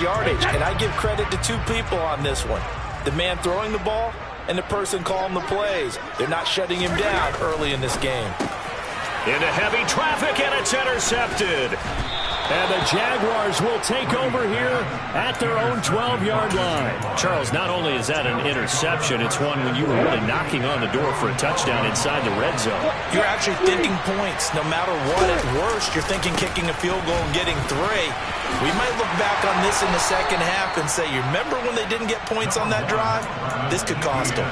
yardage, and I give credit to two people on this one. The man throwing the ball and the person calling the plays. They're not shutting him down early in this game. Into heavy traffic, and it's intercepted. And the Jaguars will take over here at their own 12-yard line. Charles, not only is that an interception, it's one when you were really knocking on the door for a touchdown inside the red zone. You're actually thinking points no matter what. At worst, you're thinking kicking a field goal and getting 3. We might look back on this in the second half and say, you remember when they didn't get points on that drive? This could cost them.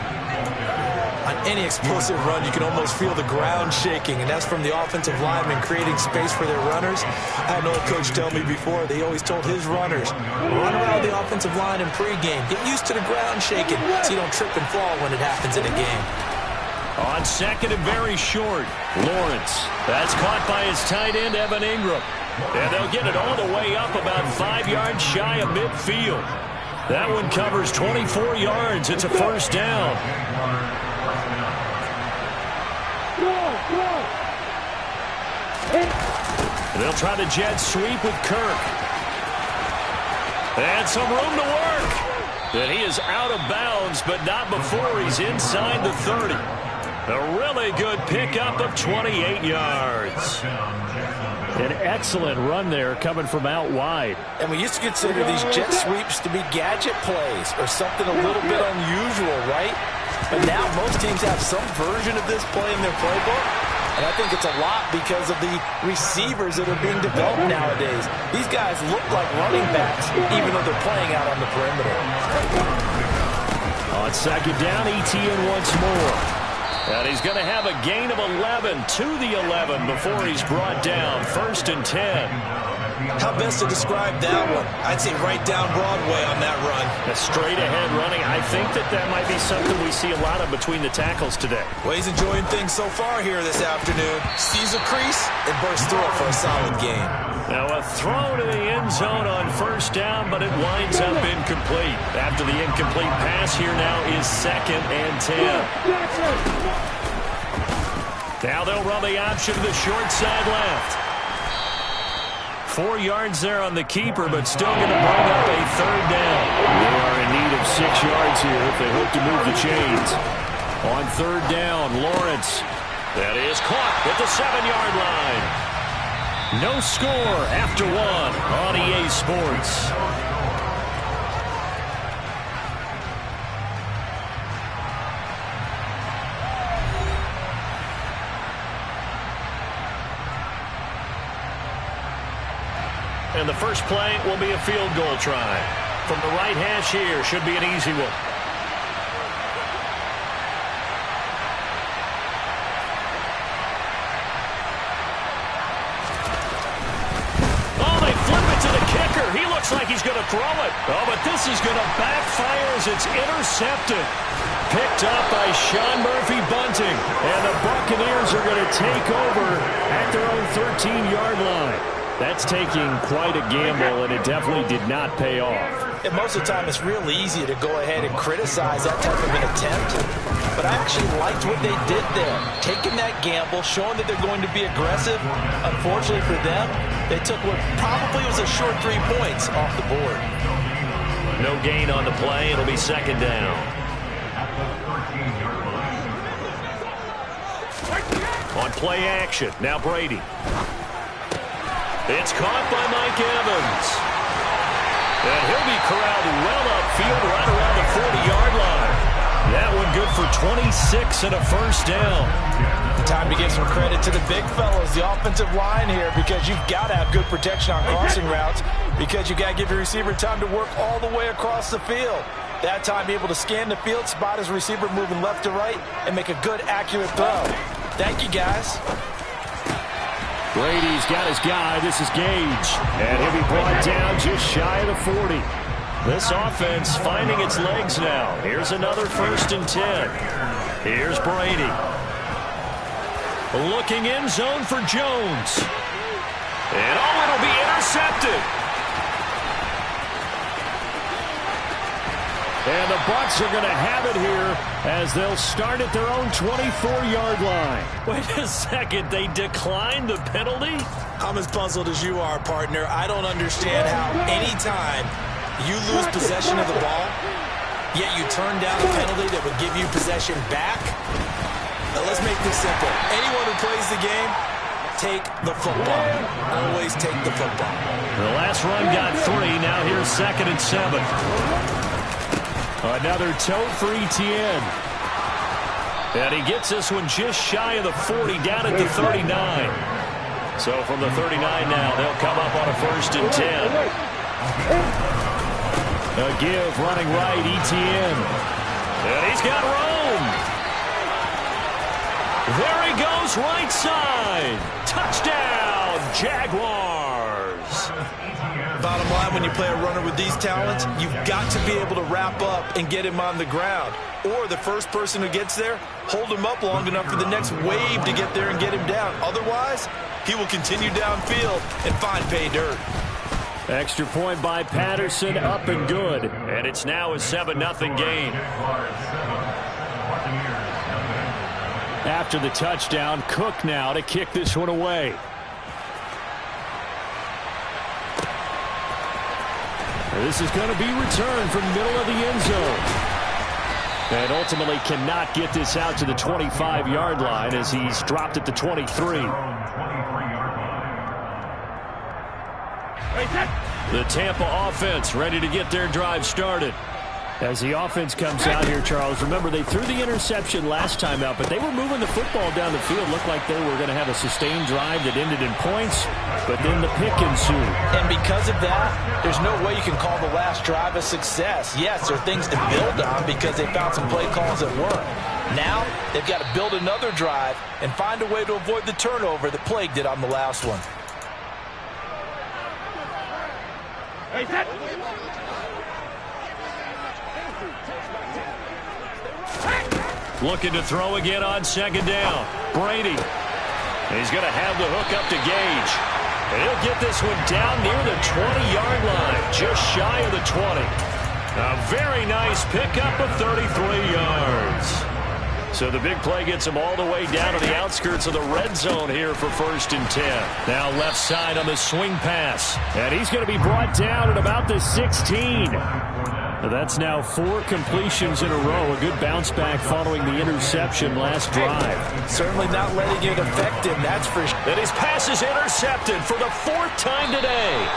On any explosive run, you can almost feel the ground shaking, and that's from the offensive linemen creating space for their runners. I had an old coach tell me before, they always told his runners, run around the offensive line in pregame. Get used to the ground shaking so you don't trip and fall when it happens in a game. On second and very short, Lawrence. That's caught by his tight end, Evan Ingram. And they'll get it all the way up about 5 yards shy of midfield. That one covers 24 yards. It's a first down. They'll try the jet sweep with Kirk. And some room to work. And he is out of bounds, but not before he's inside the 30. A really good pickup of 28 yards. An excellent run there coming from out wide. And we used to consider these jet sweeps to be gadget plays or something a little bit unusual, right? But now most teams have some version of this play in their playbook. And I think it's a lot because of the receivers that are being developed nowadays. These guys look like running backs, even though they're playing out on the perimeter. On second down, ETN once more. And he's going to have a gain of 11 to the 11 before he's brought down. 1st and 10. How best to describe that one? I'd say right down Broadway on that run. A straight-ahead running. I think that might be something we see a lot of between the tackles today. Well, he's enjoying things so far here this afternoon. Sees a crease and bursts through it for a solid gain. Now a throw to the end zone on first down, but it winds up incomplete. After the incomplete pass, here now is 2nd and 10. Now they'll run the option to the short side left. 4 yards there on the keeper, but still going to bring up a 3rd down. They are in need of 6 yards here if they hope to move the chains. On 3rd down, Lawrence. That is caught at the 7-yard line. No score after 1 on EA Sports. And the first play will be a field goal try. From the right hash here, should be an easy one. Oh, they flip it to the kicker. He looks like he's going to throw it. Oh, but this is going to backfire as it's intercepted. Picked up by Sean Murphy Bunting. And the Buccaneers are going to take over at their own 13-yard line. That's taking quite a gamble, and it definitely did not pay off. And most of the time, it's real easy to go ahead and criticize that type of an attempt. But I actually liked what they did there. Taking that gamble, showing that they're going to be aggressive. Unfortunately for them, they took what probably was a short 3 points off the board. No gain on the play. It'll be 2nd down. On play action, now Brady. It's caught by Mike Evans. And he'll be corralled well upfield right around the 40-yard line. That one good for 26 and a first down. Time to give some credit to the big fellows, the offensive line here, because you've got to have good protection on crossing routes, because you've got to give your receiver time to work all the way across the field. That time, be able to scan the field, spot his receiver moving left to right, and make a good, accurate throw. Thank you, guys. Brady's got his guy. This is Gage. And he'll be brought down just shy of the 40. This offense finding its legs now. Here's another 1st and 10. Here's Brady. Looking in zone for Jones. And oh, it'll be intercepted. And the Bucs are going to have it here as they'll start at their own 24-yard line. Wait a second, they declined the penalty? I'm as puzzled as you are, partner. I don't understand how any time You lose possession of the ball, yet you turn down a penalty that would give you possession back. Now let's make this simple. Anyone who plays the game, take the football. Always take the football. The last run got 3. Now here's 2nd and 7. Another tote for Etienne. And he gets this one just shy of the 40, down at the 39. So from the 39 now, they'll come up on a 1st and 10. A give running right, Etienne. And he's got room. There he goes, right side. Touchdown, Jaguars. Bottom line, when you play a runner with these talents, you've got to be able to wrap up and get him on the ground. Or the first person who gets there, hold him up long enough for the next wave to get there and get him down. Otherwise, he will continue downfield and find pay dirt. Extra point by Patterson, up and good. And it's now a 7-0 game. After the touchdown, Cook now to kick this one away. This is going to be returned from middle of the end zone. And ultimately cannot get this out to the 25-yard line as he's dropped at the 23. The Tampa offense ready to get their drive started. As the offense comes out here, Charles, remember they threw the interception last time out, but they were moving the football down the field. Looked like they were going to have a sustained drive that ended in points, but then the pick ensued. And because of that, there's no way you can call the last drive a success. Yes, there are things to build on because they found some play calls that work. Now, they've got to build another drive and find a way to avoid the turnover that plagued it on the last one. Looking to throw again on 2nd down. Brady. He's going to have the hook up to Gage. And he'll get this one down near the 20-yard line, just shy of the 20. A very nice pickup of 33 yards. So the big play gets him all the way down to the outskirts of the red zone here for 1st and 10. Now left side on the swing pass. And he's going to be brought down at about the 16. That's now 4 completions in a row. A good bounce back following the interception last drive. Certainly not letting it affect him, that's for sure. And his pass is intercepted for the 4th time today.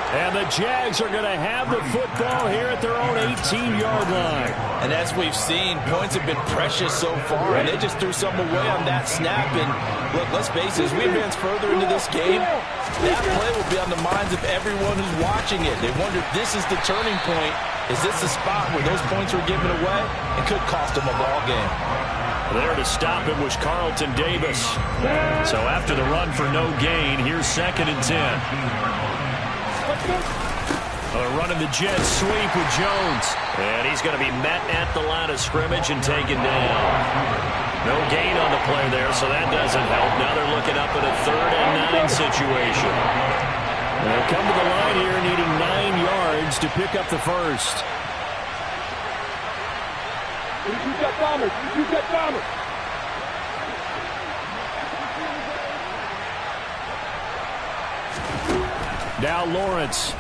And the Jags are going to have the football here at their own 18-yard line. And as we've seen, points have been precious so far, and they just threw some away on that snap. And look, let's face it, as we advance further into this game, that play will be on the minds of everyone who's watching it. They wonder if this is the turning point. Is this the spot where those points were given away? It could cost them a ball game. There to stop him was Carlton Davis. So after the run for no gain, here's 2nd and 10. Running the jet sweep with Jones. And he's going to be met at the line of scrimmage and taken down. No gain on the play there, so that doesn't help. Now they're looking up at a 3rd and 9 situation. They'll come to the line here needing 9 yards to pick up the first. Now Lawrence.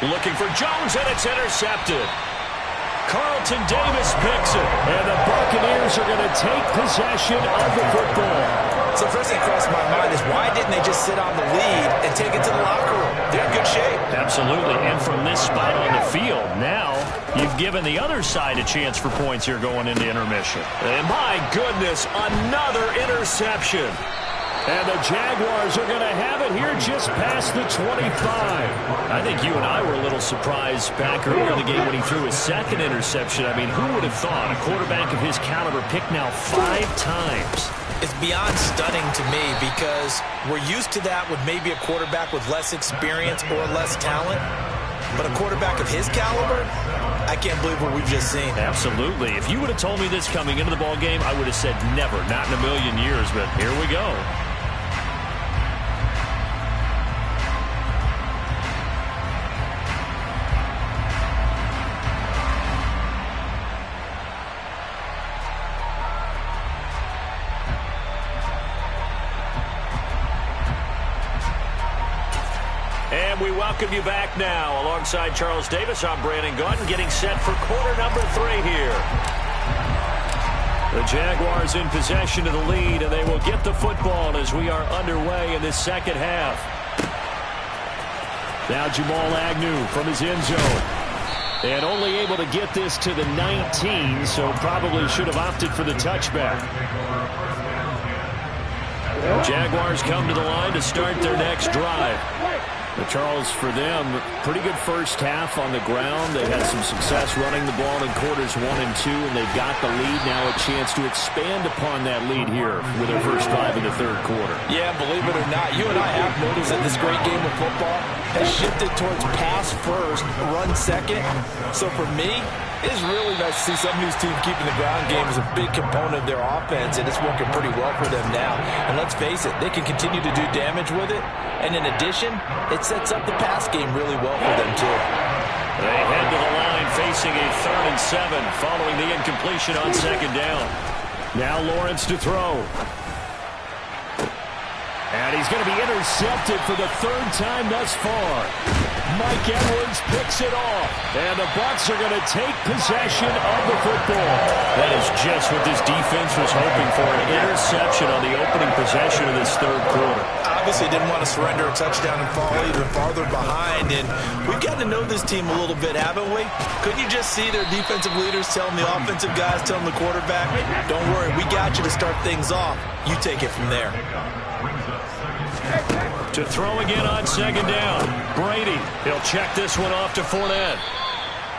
Looking for Jones, and it's intercepted. Carlton Davis picks it, and the Buccaneers are going to take possession of the football. So first thing crossed my mind is why didn't they just sit on the lead and take it to the locker room? They're in good shape. Absolutely, and from this spot on the field, now you've given the other side a chance for points here going into intermission. And my goodness, another interception. And the Jaguars are going to have it here just past the 25. I think you and I were a little surprised back earlier in the game when he threw his 2nd interception. I mean, who would have thought a quarterback of his caliber picked now 5 times? It's beyond stunning to me because we're used to that with maybe a quarterback with less experience or less talent. But a quarterback of his caliber, I can't believe what we've just seen. Absolutely. If you would have told me this coming into the ball game, I would have said never, not in a million years. But here we go. welcome you back now. Alongside Charles Davis, I'm Brandon Gaudin, getting set for quarter number 3 here. The Jaguars in possession of the lead, and they will get the football as we are underway in this second half. Now Jamal Agnew from his end zone. And only able to get this to the 19, so probably should have opted for the touchback. Jaguars come to the line to start their next drive. But Charles, for them, pretty good first half on the ground. They had some success running the ball in quarters 1 and 2, and they've got the lead. Now a chance to expand upon that lead here with their first drive in the third quarter. Yeah, believe it or not, you and I have noticed that this great game of football has shifted towards pass first, run second. So for me, it's really nice to see some of these teams keeping the ground game as a big component of their offense, and it's working pretty well for them now. And let's face it, they can continue to do damage with it. And in addition, it sets up the pass game really well for them, too. They head to the line facing a 3rd and 7 following the incompletion on second down. Now Lawrence to throw. And he's going to be intercepted for the 3rd time thus far. Mike Edwards picks it off. And the Bucs are going to take possession of the football. That is just what this defense was hoping for, an interception on the opening possession of this third quarter. Obviously didn't want to surrender a touchdown and fall even farther behind. And we've got to know this team a little bit, haven't we? Couldn't you just see their defensive leaders telling the offensive guys, telling the quarterback, don't worry, we got you to start things off. You take it from there. To throw again on second down. Brady, he'll check this one off to Fournette.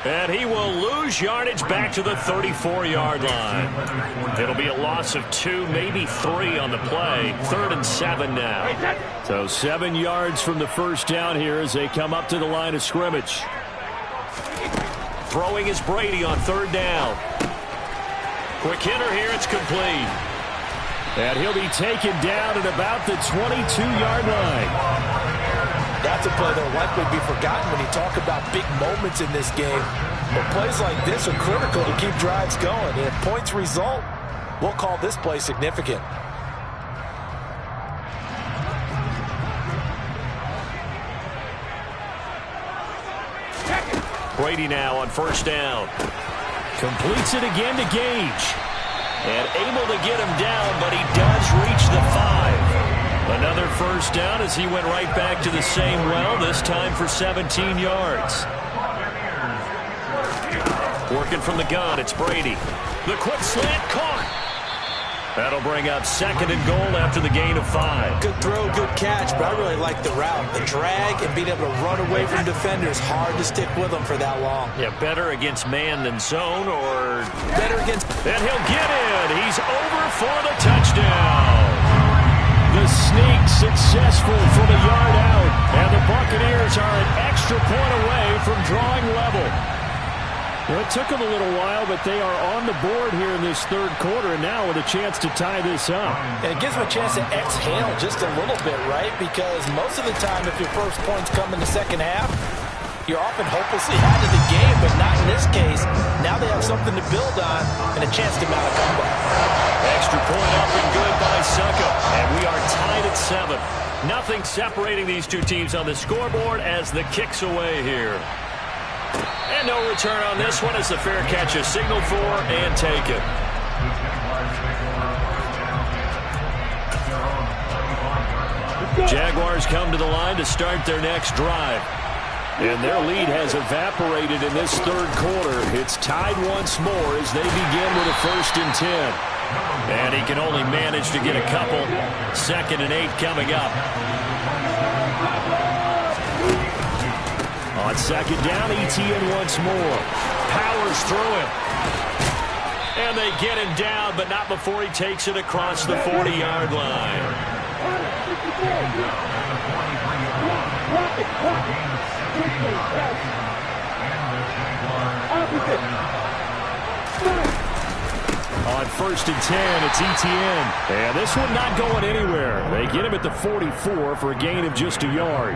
And he will lose yardage back to the 34-yard line. It'll be a loss of 2, maybe 3 on the play. 3rd and 7 now. So 7 yards from the first down here as they come up to the line of scrimmage. Throwing is Brady on 3rd down. Quick hitter here, it's complete. And he'll be taken down at about the 22-yard line. That's a play that will likely be forgotten when you talk about big moments in this game. But plays like this are critical to keep drives going. And if points result, we'll call this play significant. Brady now on 1st down. Completes it again to Gage. And able to get him down, but he does reach the 5. Another first down as he went right back to the same well, this time for 17 yards. Working from the gun, it's Brady. The quick slant caught. That'll bring up 2nd and goal after the gain of 5. Good throw, good catch, but I really like the route. The drag and being able to run away from defenders, hard to stick with them for that long. Yeah, better against man than zone, or better against... And he'll get in. He's over for the touchdown. The sneak successful from a yard out. And the Buccaneers are an extra point away from drawing level. Well, it took them a little while, but they are on the board here in this third quarter, and now with a chance to tie this up. And it gives them a chance to exhale just a little bit, right? Because most of the time, if your first points come in the second half, you're often hopelessly out of the game, but not in this case. Now they have something to build on and a chance to mount a comeback. Extra point up and good by Succa. And we are tied at 7. Nothing separating these two teams on the scoreboard as the kick's away here. And no return on this one as the fair catch is signaled for and taken. Jaguars come to the line to start their next drive. And their lead has evaporated in this third quarter. It's tied once more as they begin with a 1st and 10. And he can only manage to get a couple. 2nd and 8 coming up. On second down, ETN once more. Powers through him. And they get him down, but not before he takes it across the 40-yard line. On 1st and 10, it's ETN. And this one not going anywhere. They get him at the 44 for a gain of just a yard.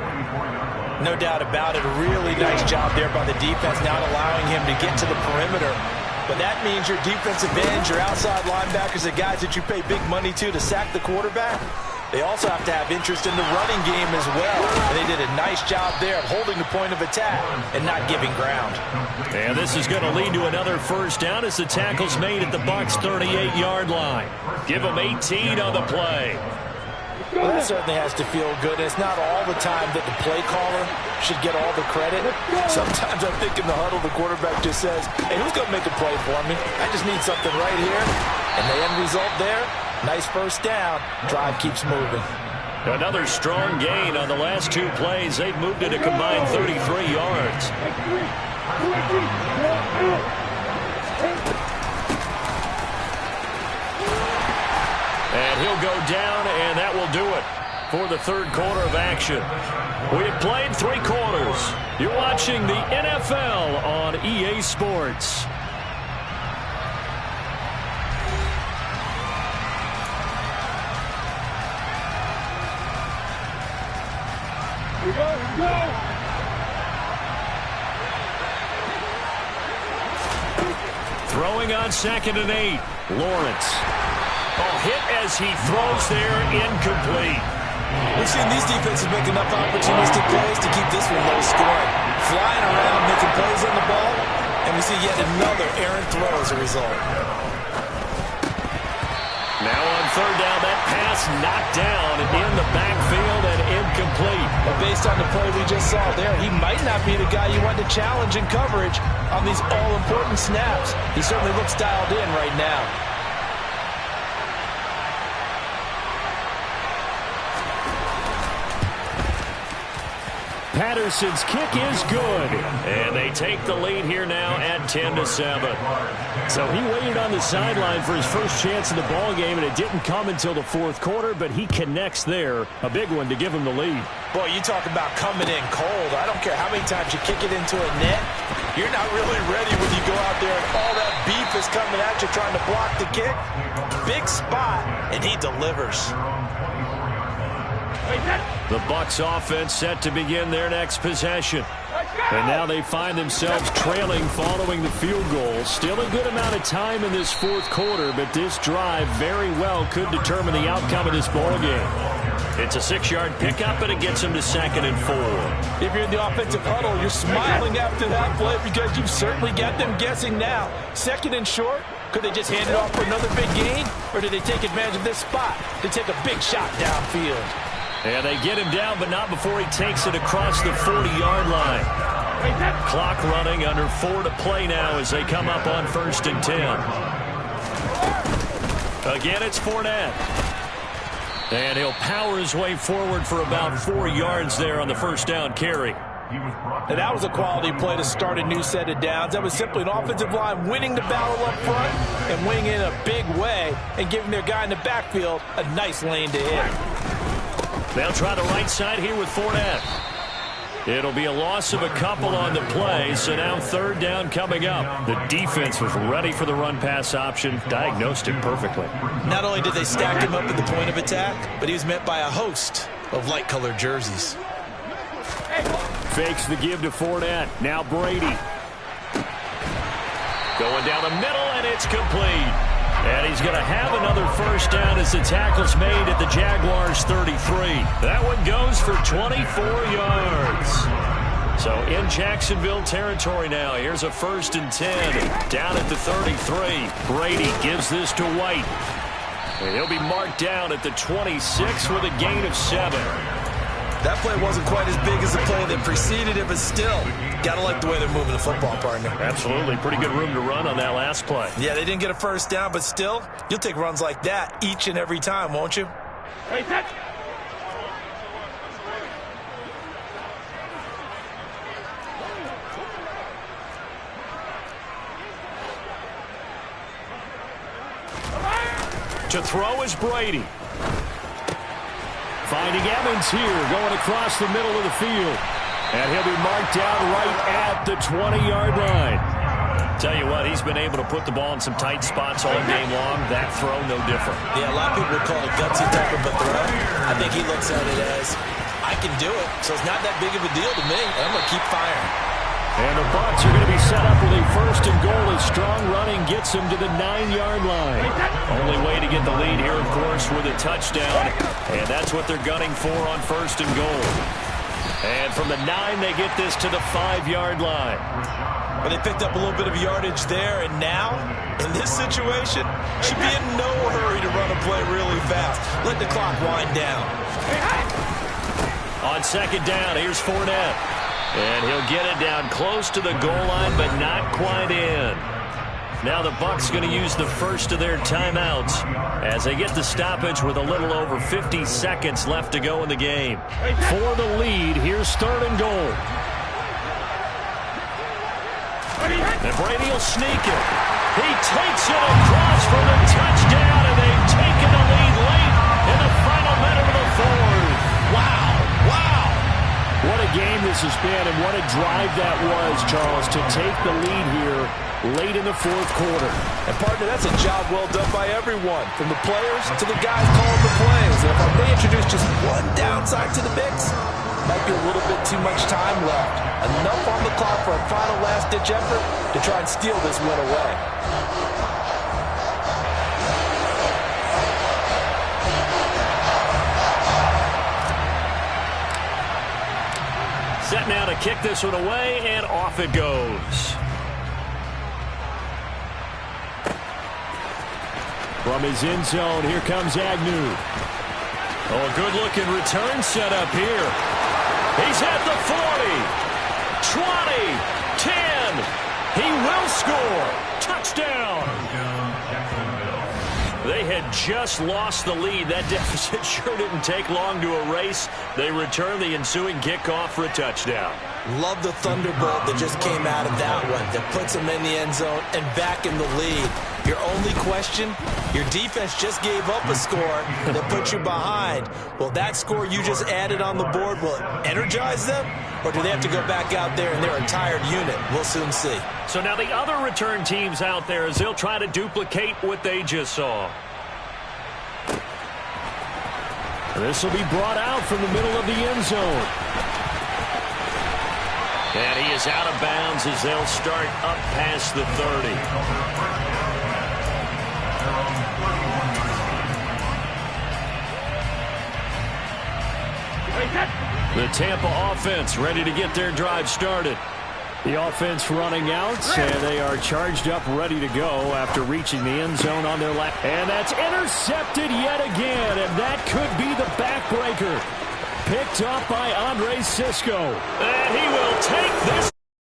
No doubt about it. A really nice job there by the defense, not allowing him to get to the perimeter. But that means your defensive ends, your outside linebackers, the guys that you pay big money to sack the quarterback, They also have to have interest in the running game as well. And they did a nice job there of holding the point of attack and not giving ground. And this is going to lead to another first down as the tackle's made at the Bucs' 38-yard line. Give them 18 on the play. Well, that certainly has to feel good. And it's not all the time that the play caller should get all the credit. Sometimes I think in the huddle, the quarterback just says, hey, who's going to make a play for me? I just need something right here. And the end result there, nice first down. Drive keeps moving. Another strong gain on the last two plays. They've moved it a combined 33 yards. And he'll go down, and that will do it for the third quarter of action. We have played 3 quarters. You're watching the NFL on EA Sports. Throwing on 2nd and 8. Lawrence. Hit as he throws there, incomplete. We've seen these defenses make enough opportunistic plays to keep this one low scoring. Flying around, making plays on the ball, and we see yet another errant throw as a result. Now on 3rd down, that pass knocked down in the backfield and incomplete. But based on the play we just saw there, he might not be the guy you want to challenge in coverage on these all-important snaps. He certainly looks dialed in right now. Patterson's kick is good. And they take the lead here now at 10-7. So he waited on the sideline for his first chance in the ball game, and it didn't come until the 4th quarter, but he connects there. A big one to give him the lead. Boy, you talk about coming in cold. I don't care how many times you kick it into a net. You're not really ready when you go out there and all that beef is coming at you trying to block the kick. Big spot, and he delivers. The Bucs offense set to begin their next possession. And now they find themselves trailing following the field goal. Still a good amount of time in this 4th quarter, but this drive very well could determine the outcome of this ball game. It's a 6-yard pickup, and it gets them to 2nd and 4. If you're in the offensive huddle, you're smiling after that play because you've certainly got them guessing now. 2nd and short. Could they just hand it off for another big gain? Or did they take advantage of this spot to take a big shot downfield? And they get him down, but not before he takes it across the 40-yard line. Clock running, under 4 to play now as they come up on 1st and 10. Again, it's Fournette. And he'll power his way forward for about 4 yards there on the first down carry. And that was a quality play to start a new set of downs. That was simply an offensive line winning the battle up front and winning in a big way and giving their guy in the backfield a nice lane to hit. They'll try the right side here with Fournette. It'll be a loss of a couple on the play, so now 3rd down coming up. The defense was ready for the run-pass option, diagnosed it perfectly. Not only did they stack him up at the point of attack, but he was met by a host of light-colored jerseys. Fakes the give to Fournette. Now Brady. Going down the middle, and it's complete. And he's going to have another first down as the tackle's made at the Jaguars' 33. That one goes for 24 yards. So in Jacksonville territory now. Here's a 1st and 10. Down at the 33. Brady gives this to White. And he'll be marked down at the 26 with a gain of 7. That play wasn't quite as big as the play that preceded it, but still, gotta like the way they're moving the football, partner. Absolutely. Pretty good room to run on that last play. Yeah, they didn't get a first down, but still, you'll take runs like that each and every time, won't you? To throw is Brady. Finding Evans here, going across the middle of the field. And he'll be marked down right at the 20-yard line. Tell you what, he's been able to put the ball in some tight spots all game long. That throw, no different. Yeah, a lot of people would call it gutsy type of a throw. I think he looks at it as, I can do it, so it's not that big of a deal to me. I'm going to keep firing. And the Bucs are going to be set up with a first and goal as strong running gets them to the 9-yard line. Only way to get the lead here, of course, with a touchdown. And that's what they're gunning for on first and goal. And from the 9, they get this to the 5-yard line. Well, they picked up a little bit of yardage there, and now, in this situation, should be in no hurry to run a play really fast. Let the clock wind down. On second down, here's Fournette. And he'll get it down close to the goal line, but not quite in. Now the Bucs going to use the first of their timeouts as they get the stoppage with a little over 50 seconds left to go in the game. For the lead, here's third and goal. And Brady will sneak it. He takes it across for the touchdown, and they've taken the lead late in the final minute of the fourth. Wow, wow. What a game this has been, and what a drive that was, Charles, to take the lead here late in the fourth quarter. And, partner, that's a job well done by everyone, from the players to the guys calling the plays. And if I may introduce just one downside to the mix, might be a little bit too much time left. Enough on the clock for a final last-ditch effort to try and steal this win away. Set now to kick this one away, and off it goes. From his end zone, here comes Agnew. Oh, a good-looking return set up here. He's at the 40, 20, 10. He will score. Touchdown. They had just lost the lead. That deficit sure didn't take long to erase. They return the ensuing kickoff for a touchdown. Love the thunderbolt that just came out of that one that puts them in the end zone and back in the lead. Your only question, your defense just gave up a score that put you behind. Will that score you just added on the board, will it energize them? Or do they have to go back out there and they're a tired unit? We'll soon see. So now the other return teams out there as they'll try to duplicate what they just saw. This will be brought out from the middle of the end zone. And he is out of bounds as they'll start up past the 30. The Tampa offense ready to get their drive started. The offense running out, and they are charged up, ready to go after reaching the end zone on their left. And that's intercepted yet again, and that could be the backbreaker. Picked up by Andre Sisco. And he will take this.